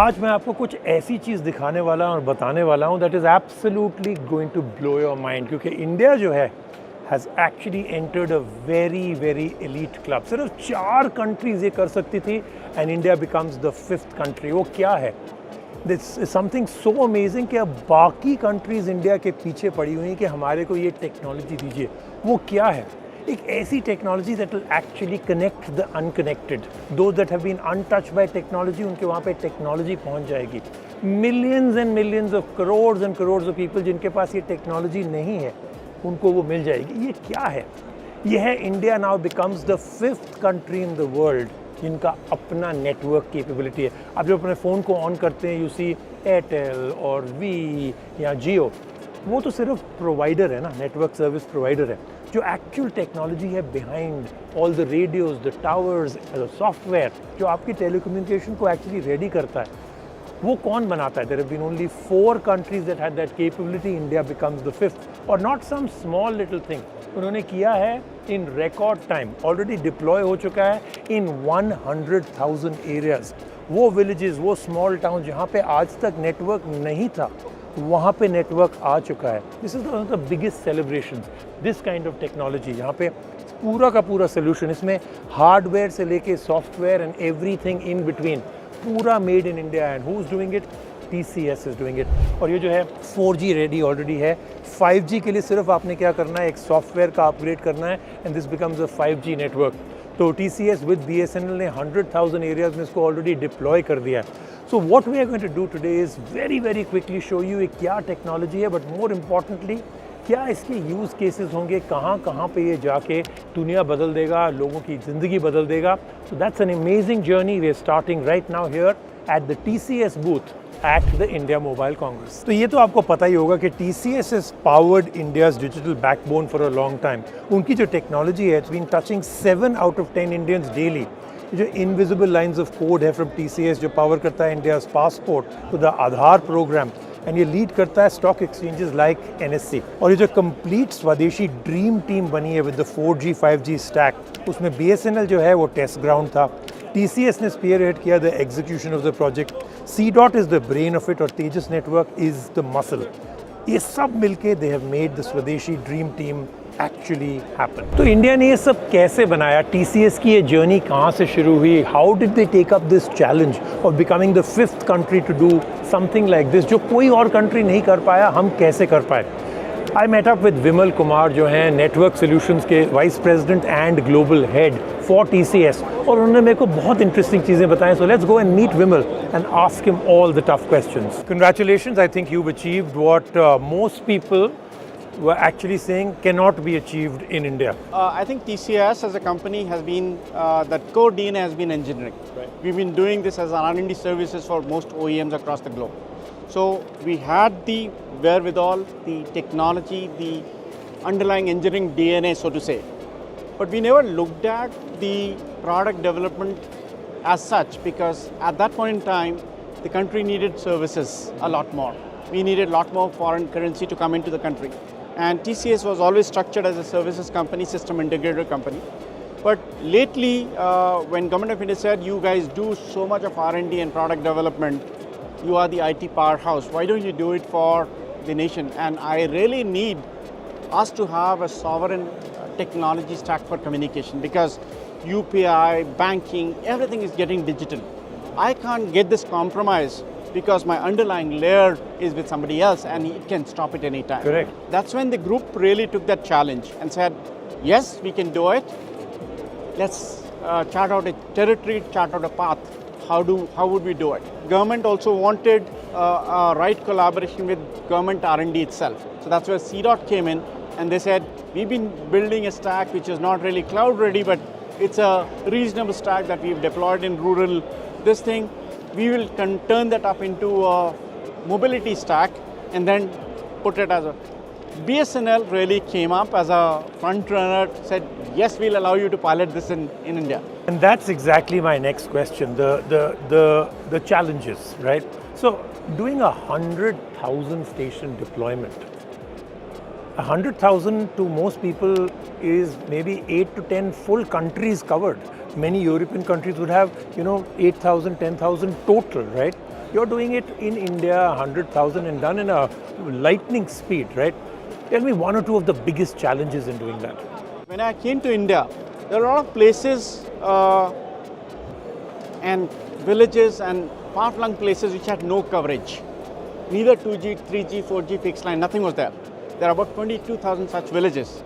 आज मैं आपको कुछ ऐसी चीज़ दिखाने वाला हूँ और बताने वाला हूँ that is absolutely going to blow your mind, क्योंकि इंडिया जो है has actually entered a very very elite club. सिर्फ 4 कंट्रीज़ ये कर सकती थी and India becomes the 5th country. वो क्या है? This is something so amazing कि अब बाकी कंट्रीज़ इंडिया के पीछे पड़ी हुई हैं कि हमारे को ये टेक्नोलॉजी दीजिए। वो क्या है? एक ऐसी technology that will actually connect the unconnected. Those that have been untouched by technology, उनके वहाँ पे टेक्नोलॉजी पहुँच जाएगी। Millions and millions of crores and crores of people जिनके पास ये टेक्नोलॉजी नहीं है, उनको वो मिल जाएगी। ये क्या है? ये है India now becomes the 5th country in the world जिनका अपना नेटवर्क कैपेबिलिटी है। आप जब अपने फ़ोन को ऑन करते हैं, यू सी एयरटेल और वी या जियो, वो तो सिर्फ प्रोवाइडर है ना, नेटवर्क सर्विस प्रोवाइडर है। जो एक्चुअल टेक्नोलॉजी है behind all the radios, the towers, the software जो आपकी टेलीकम्युनिकेशन को एक्चुअली रेडी करता है, वो कौन बनाता है? There have been only 4 countries that had that capability. India becomes the 5th और not some small little thing. उन्होंने किया है in record time, already deploy हो चुका है इन 100,000 एरियाज। वो विलेजेस, वो स्मॉल टाउन जहाँ पे आज तक नेटवर्क नहीं था, वहाँ पे नेटवर्क आ चुका है। This is one of the biggest celebrations, this kind of technology, यहाँ पे पूरा का पूरा सोल्यूशन, इसमें हार्डवेयर से लेके software and everything in between, पूरा made in India. And who is doing it? TCS is doing it. और ये जो है 4G रेडी ऑलरेडी है। 5G के लिए सिर्फ आपने क्या करना है, एक सॉफ्टवेयर का अपग्रेड करना है and this becomes a 5G network. तो TCS विद BSNL ने 100,000 एरियाज में इसको ऑलरेडी डिप्लॉय कर दिया है। So what we are going to do today is very very quickly show you क्या टेक्नोलॉजी है, बट मोर इम्पॉर्टेंटली क्या इसके यूज़ केसेस होंगे, कहाँ कहाँ पे ये जाके दुनिया बदल देगा, लोगों की ज़िंदगी बदल देगा। So that's an amazing journey we are starting right now here at the TCS booth at the India Mobile Congress. तो ये तो आपको पता ही होगा कि TCS has powered India's digital backbone for a long time. उनकी जो टेक्नोलॉजी है, it's been touching 7 out of 10 Indians daily. जो invisible lines of code है from TCS जो पावर करता है India's passport to the Aadhaar program, and ये lead करता है स्टॉक एक्सचेंजेस लाइक NSE। और ये जो कंप्लीट स्वदेशी ड्रीम टीम बनी है with the 4G 5G stack, उसमें BSNL जो है वो टेस्ट ग्राउंड था। TCS ने स्पीयरहेड किया the execution of the project. C.DOT is the brain of it और तेजस नेटवर्क इज द मसल। ये सब मिलके दे हैव मेड द स्वदेशी ड्रीम टीम एक्चुअली हैपन। तो इंडिया ने ये सब कैसे बनाया? TCS की ये जर्नी कहाँ से शुरू हुई? How did they take up this challenge of becoming the 5th country to do something like this, जो कोई और कंट्री नहीं कर पाया, हम कैसे कर पाए? I met up with Vimal Kumar जो हैं नेटवर्क सोल्यूशंस के vice president and global head for TCS, और उन्होंने मेरे को बहुत इंटरेस्टिंग चीज़ें बताएं। So let's go and meet Vimal and ask him all the tough questions. Congratulations, I think you've achieved what most people were actually saying cannot be achieved in India. I think TCS as a company has been, that core DNA has been engineering. Right. We've been doing this as R&D services for most OEMs across the globe. So we had the wherewithal, the technology, the underlying engineering DNA, so to say. But we never looked at the product development as such, because at that point in time, the country needed services a lot more. We needed a lot more foreign currency to come into the country. And TCS was always structured as a services company, system integrator company. But lately, when Government of India said, you guys do so much of R&D and product development, you are the IT powerhouse, why don't you do it for the nation? And I really need us to have a sovereign technology stack for communication, because UPI, banking, everything is getting digital. I can't get this compromise because my underlying layer is with somebody else and it can stop it anytime. Correct. That's when the group really took that challenge and said, yes, we can do it. Let's chart out a territory, chart out a path. How would we do it? Government also wanted a right collaboration with government R&D itself. So that's where C.DOT came in, and they said, we've been building a stack which is not really cloud ready, but it's a reasonable stack that we've deployed in rural, this thing. We will turn that up into a mobility stack and then put it as a... BSNL really came up as a front runner, said, yes, we'll allow you to pilot this in India. And that's exactly my next question, the challenges, right? So doing 100,000 station deployment, 100,000 to most people is maybe 8 to 10 full countries covered. Many European countries would have, 8,000, 10,000 total, right? You're doing it in India, 100,000 and done in a lightning speed, right? Tell me one or two of the biggest challenges in doing that. When I came to India, there are a lot of places and villages and far-flung places which had no coverage. Neither 2G, 3G, 4G fixed line, nothing was there. There are about 22,000 such villages.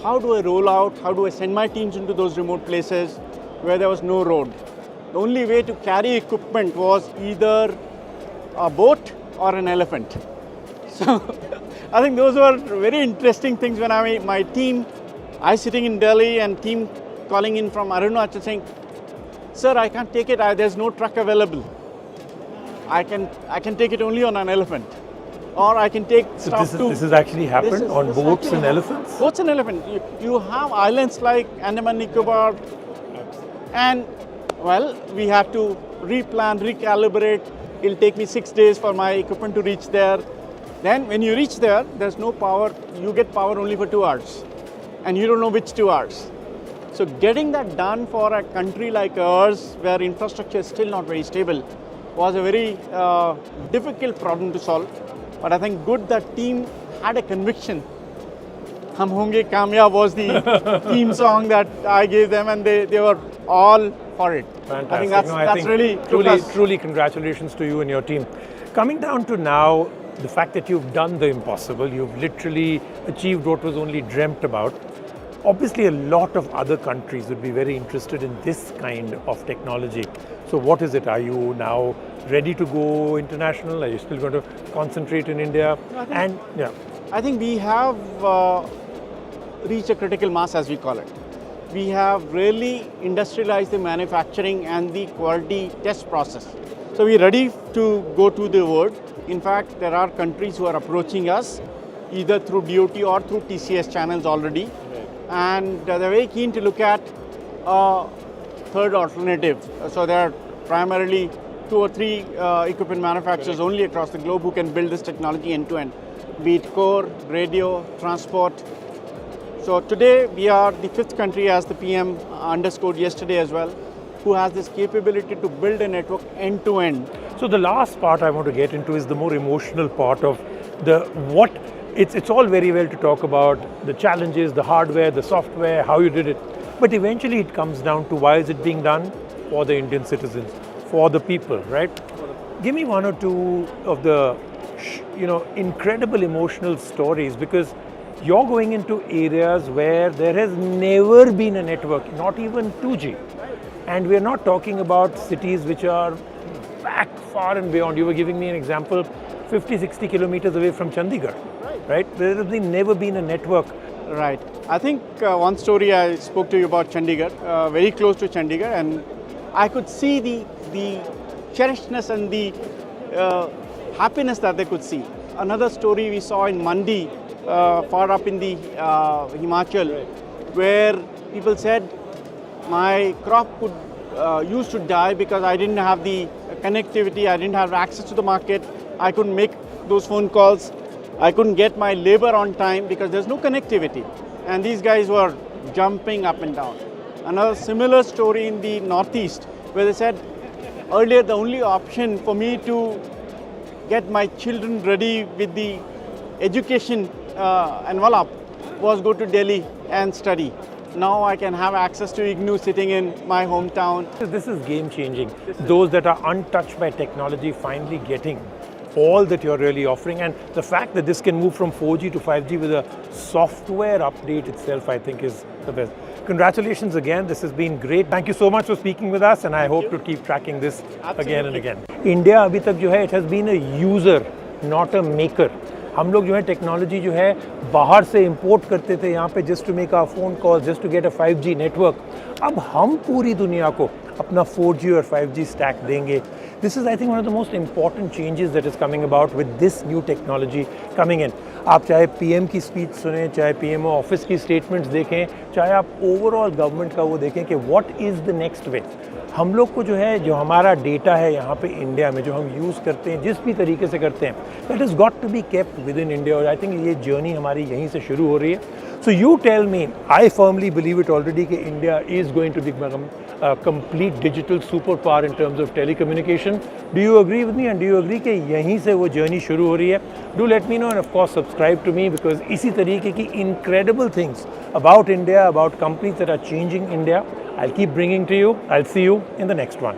How do I roll out? How do I send my teams into those remote places where there was no road? The only way to carry equipment was either a boat or an elephant. So I think those were very interesting things when my team, I sitting in Delhi and team calling in from Arunachal saying, sir, I can't take it, there's no truck available. I can take it only on an elephant. Or I can take stuff to... This has actually happened on boats and elephants? Boats and elephants. You have islands like Andaman Nicobar, and well, we have to replan, recalibrate. It'll take me 6 days for my equipment to reach there. Then when you reach there, there's no power. You get power only for 2 hours. And you don't know which 2 hours. So getting that done for a country like ours, where infrastructure is still not very stable, was a very difficult problem to solve. But I think good that team had a conviction. Hum Honge Kamyab was the theme song that I gave them, and they were all for it. Fantastic. I think that's really truly congratulations to you and your team. Coming down to now, the fact that you've done the impossible, you've literally achieved what was only dreamt about. Obviously, a lot of other countries would be very interested in this kind of technology. So what is it? Are you now ready to go international? Are you still going to concentrate in India? I think we have reached a critical mass, as we call it. We have really industrialized the manufacturing and the quality test process. So we're ready to go to the world. In fact, there are countries who are approaching us either through DOT or through TCS channels already. And they're very keen to look at a third alternative. So there are primarily 2 or 3 equipment manufacturers only across the globe who can build this technology end to end, be it core, radio, transport. So today we are the 5th country, as the PM underscored yesterday as well, who has this capability to build a network end to end. So the last part I want to get into is the more emotional part of what. It's all very well to talk about the challenges, the hardware, the software, how you did it. But eventually it comes down to why is it being done? For the Indian citizens, for the people, right? Give me one or two of the incredible emotional stories, because you're going into areas where there has never been a network, not even 2G. And we're not talking about cities which are back far and beyond. You were giving me an example, 50, 60 kilometers away from Chandigarh. Right? There has never been a network. Right. I think one story I spoke to you about Chandigarh, very close to Chandigarh, and I could see the cherishedness and the happiness that they could see. Another story we saw in Mandi, far up in the Himachal, where people said, my crop used to die because I didn't have the connectivity, I didn't have access to the market, I couldn't make those phone calls. I couldn't get my labor on time because there's no connectivity. And these guys were jumping up and down. Another similar story in the Northeast, where they said, earlier the only option for me to get my children ready with the education envelope was go to Delhi and study. Now I can have access to IGNOU sitting in my hometown. This is game changing. Those that are untouched by technology finally getting all that you're really offering, and the fact that this can move from 4G to 5G with a software update itself, I think is the best. Congratulations again, this has been great. Thank you so much for speaking with us, and I hope to keep tracking this again and again. India abhi tak jo hai, it has been a user, not a maker. हम लोग जो है technology जो है बाहर से import करते थे यहाँ पे just to make our phone call, just to get a 5G network. अब हम पूरी दुनिया को अपना 4G और 5G स्टैक देंगे. This is, I think, one of the most important changes that is coming about with this new technology coming in. आप चाहे PM की स्पीच सुने, चाहे PMO ऑफिस की स्टेटमेंट्स देखें, चाहे आप ओवरऑल गवर्नमेंट का वो देखें कि व्हाट इज़ द नेक्स्ट वे. हम लोग को जो है, जो हमारा डेटा है यहाँ पे इंडिया में जो हम यूज़ करते हैं, जिस भी तरीके से करते हैं, that is got to be kept within India. और आई थिंक ये जर्नी हमारी यहीं से शुरू हो रही है. So you tell me, I firmly believe it already that India is going to become a complete digital superpower in terms of telecommunication. Do you agree with me, and do you agree that yahin se wo journey shuru ho rahi hai? Do let me know, and of course subscribe to me, because isi tarike ki incredible things about India, about companies that are changing India, I'll keep bringing to you. I'll see you in the next one.